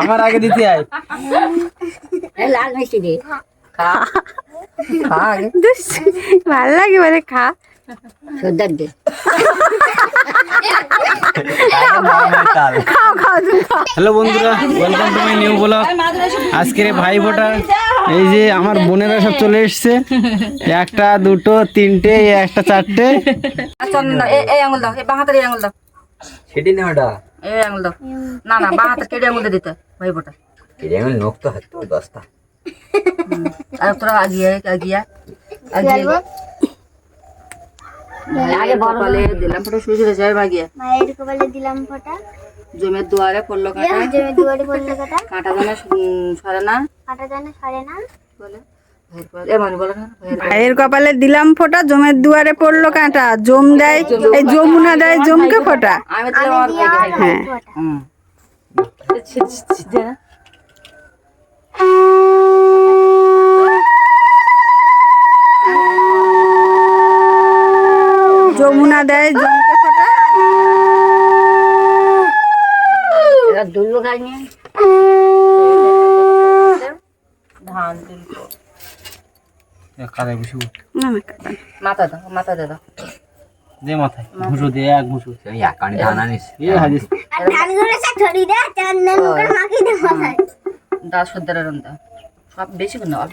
আমার আগে দিতে আয় লাল মিষ্টি দে ভালো লাগে বলে খা সর্দার দে হ্যালো বন্ধুরা, welcome to my new blog. আজকের ভাই ফোঁটা, এই যে আমার বোনেরা সব চলে এসছে। একটা দুটো তিনটে একটা চারটে। এই আঙুল দাও, এই বাঁ হাতের এই আঙুল দাও, সেটি না ওটা এই আঙুল দাও। না না, বাঁ হাতের কেটে আঙুল দিতে ভাই ফোঁটা। কেটে আমি নখ তো হাত 10টা। আর তোরা আগিয়ে আগে বড় কপালে দিলাম ফোঁটা, শুয়ে শুয়ে যাই ভাগিয়ে। মায়ের কপালে দিলাম ফোঁটা, জমের দুয়ারে পড়লো কাঁটা, জমি দুয়ারে পড়লো কাটা, কাঁটা যেন সরে না কাটা যেন সরে না। বলে ভাইয়ের কপালে, এ মানে বলে না ভাইয়ের কপালে দিলাম ফোঁটা, জমের দুয়ারে পড়লো কাঁটা, জম দেয় এই যমুনা দেয় জমকে ফোঁটা। আমি তাহলে আমার ভাইকে ভাই হ্যাঁ ফোঁটা। হুম যমুনা দেয় জমকে ফোঁটা। এরা দুললো খাইনি ধান তুলবো। কাদায় বসে উঠ। না না কাঁটা না। মাথা দাও, মাথা দে দাও। দে মাথায় ঘুষো, দে এক ঘুষো। এই একানি ধান আনিস এ হাদিস আর ধানগুলো সব ছড়িয়ে দে, চন্দন মুখে মাখিয়ে দে মাথায়। দা সর্দারের দা সব বেশি করে না, অল্প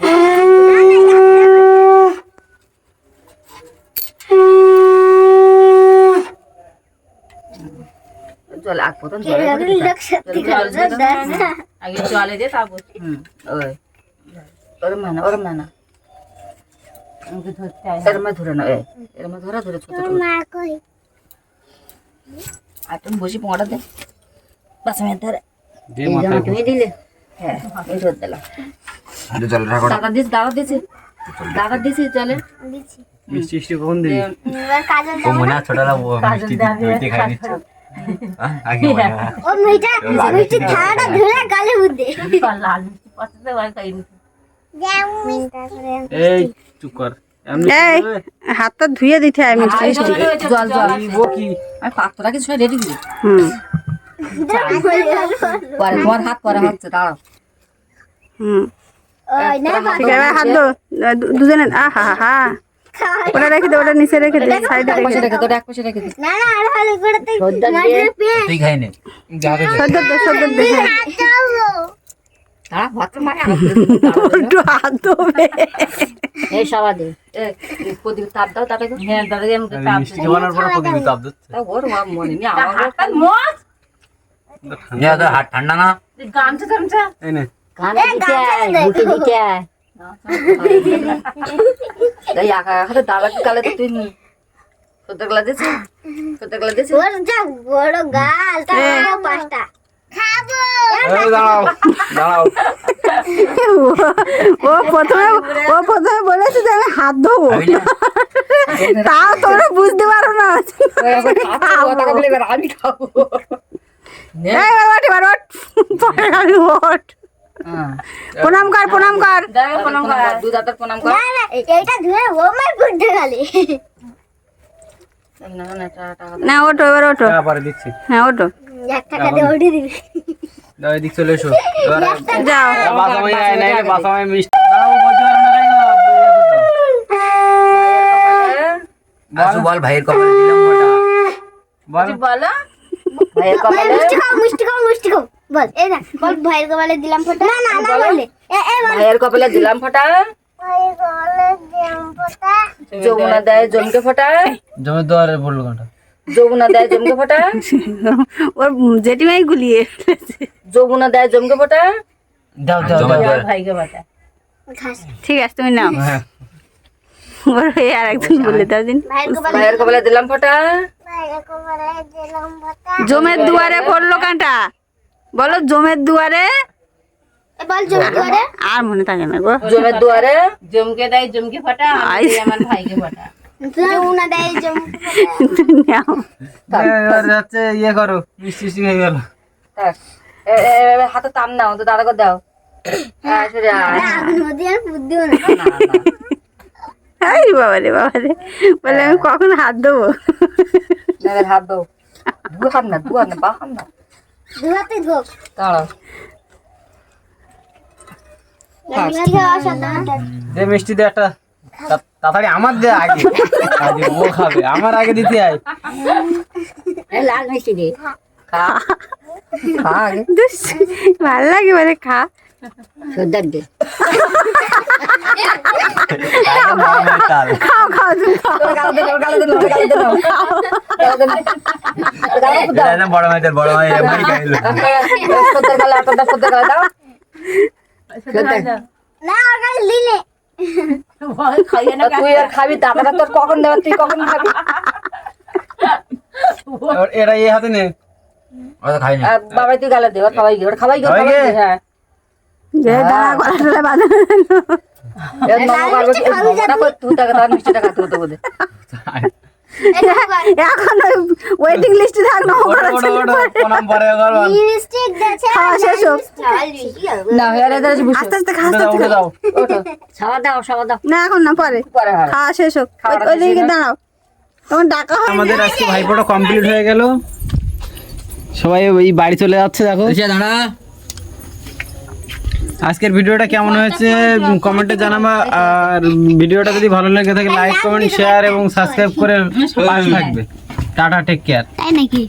জল আগ পর্যন্ত জলে এরকম করে দিতে। লোক সত্যি জল করে দিয়ে দেয় দাও। না। আগে জলে দিয়ে তারপর ওই ওরম না আমাকে ধরতে হয়, এরম ধরে না, এরম ধরে ধরে ছোট ছোট। মা কই? আর তুমি বসে পোঁয়াটা দে, বাস আমি ধরে দে মাথায় তুমি দিলে হ্যাঁ ওই ধর দিলাম। একটু জল রাখো। দাদা দিয়েছি জলে দিচ্ছি। মিষ্টি মিষ্টি কখন দিবি? এবার কাজল ও মনে হয় ছোটরা মিষ্টি দিতে খাই নিচ্ছে। আগে মনে হয়। ও মিষ্টি থালাটা ধরে গালে বুদ্ধে। লাল মিষ্টি পছন্দ হয় খাই নি। তারপরে এই চুপ কর। এমনি এই হাতটা ধুয়ে দিতে হয় মিষ্টি মিষ্টি। জল জল ও কি আমি পাত্রটা কিছু রেডি করি হুম পরে তোমার হাত পরে হচ্ছে, দাঁড়াও। হুম ওই না ঠিক আছে, এবার হাত দো দুজনে। আহা হা ওটা রেখে দে, ওটা নিচে রেখে দে, সাইডে এক রেখে পাশে দে। রেখে তোর এক পাশে রেখে দে। না না আর ভালো করে তুই মাটির পেয়ে তুই খাই নে। সদ্য দে সদ্য দে। হ্যাঁ। দাঁড়া, হাত মারে একটু হাত ধোবে। এই সবা দে প্রদীপ তাপ দাও, তাকে হ্যাঁ দাদা আমাকে তাপ মিষ্টি জমানোর পর প্রতিদিন তাপ দিচ্ছে। দাও। ওর মনে নেই আমার হাতটা মোজ যা তো হাত ঠান্ডা না। গামছা গামছা এই নে কানে দিতে আয় বুকে দিতে আয় এই আঁকা হাতে দাদাকে গালে তো তুই সত্যি গলা দিয়েছিস, সত্যি গলা দিয়েছিস। ওর যা বড় গাল তার পাঁচটা খাবো। এই দাঁড়াও দাঁড়াও। ও প্রথমে বলেছে যে আমি হাত ধোবো, তাও তোমরা বুঝতে পারো না। আমি খাবো। এই ওঠ এবার ওঠ, পরে আমি ওঠ। প্রণাম কর প্রণাম কর। প্রণাম কর, দুই দাদার প্রণাম কর। না না এইটা ধুয়ে ও মার বুদ্ধে গালে। না ওঠো এবার ওঠো। টাকা পরে দিচ্ছি। হ্যাঁ ওঠো 1 টাকা দিয়ে ওঠে দিবি। দাও এদিক চলে এসো। এবার যাও। বাসামাই আয় নাই, বাসামাই মিষ্টি দাও বলতে পারো না কেন? আসু বল ভাইয়ের কপালে দিলাম ওটা। বল বলো ভাইয়ের কপালে মিষ্টি খাও বল এই না বল ভাইয়ের কপালে দিলাম ফোঁটা। না না না বলে ভাইয়ের কপালে দিলাম ফোঁটা, ভাইয়ের কপালে দিলাম ফোঁটা। যমুনা দেয় জমকে ফোঁটা, জমির দুয়ারে বললো কোনটা? যমুনা দেয় জমকে ফোঁটা, ওর জেঠিমাই গুলিয়ে ফেলেছে। যমুনা দেয় জমকে ফোঁটা, দাও দাও দাও। ভাইকে ফোঁটা। ঘাস ঠিক আছে তুমি নাও। হ্যাঁ ওর হয়ে আর একজন বলে দাও দিন। ভাইয়ের কপালে দিলাম ফোঁটা, ভাইয়ের কপালে দিলাম ফোঁটা। জমের দুয়ারে পড়লো কাঁটা, বলো জমের দুয়ারে। এ বল জমি করে আর মনে থাকে না গো। জমের দুয়ারে জমকে দেয় জমকে ফোঁটা, আমি দেই আমার ভাইকে ফোঁটা। যমুনা দেয় জমি তুমি নাও। এবার যাচ্ছে ইয়ে করো, মিষ্টি মিষ্টি হয়ে গেল। থাক। হাতে তাম নাও তো দাদাকে দাও। সরে আয়। আগুন মধ্যে আর বুদ্ধি না। না, না। এই বাবা রে বলে আমি কখন হাত দেবো? এবার হাত দাও, দু হাত না বা হাত না, দুহাতে ধোক দাঁড়াও। মিষ্টি খাওয়ার সাথে দে মিষ্টি দে একটা, তাড়াতাড়ি আমার দে আগে, আগে ও খাবে, আমার আগে দিতে আয়। এই লাল মিষ্টি দে। খা খা আগে। দুস, ভাল লাগে বলে খা। সর্দার দে। তাল খাও খাও তুমি খাও। এটা বড় মাইদের বড় মাই মারি খাইলো না ওটা লিলে তুই আর খাবি, টাকাটা তোর কখন দেবে, তুই কখন খাবি? এবার এটা এই হাতে নে, ওটা খাইনি আর বাবাই তুই গালে দে, ওর খাবাই গিয়ে, ওর খাবাই গিয়ে, খাওয়াই গে? হ্যাঁ। যে দাঁড়া গলা টলা বাঁধা। এর মামা পারবে কি? এই মামাটা কই তুই টাকা তার মিষ্টিটা খাতে হতো বোধ। এখন ওয়েটিং লিস্টে থাক না, ওটা ওটা ওটা প্রণাম পরে একবার বল। লিপস্টিক দেছে খাওয়া শেষ হোক। না হেরে ধরে বসে আস্তে আস্তে খা, উঠে আস্তে দাও, আস্তে উঠে খা। দাও। ওঠো, সাবা দাও। না এখন না, পরে পরে হয়। খাওয়া শেষ হোক। ওই দিকে দাঁড়াও, তখন ডাকা হয়। আমাদের আজকে ভাইফোঁটা কমপ্লিট হয়ে গেল, সবাই এই বাড়ি চলে যাচ্ছে। দেখো দাঁড়া আজকের ভিডিওটা কেমন হয়েছে কমেন্টে জানাবা, আর ভিডিওটা যদি ভালো লেগে থাকে লাইক কমেন্ট শেয়ার এবং সাবস্ক্রাইব করে পাশে থাকবে। Tata, take care. তাই নাকি?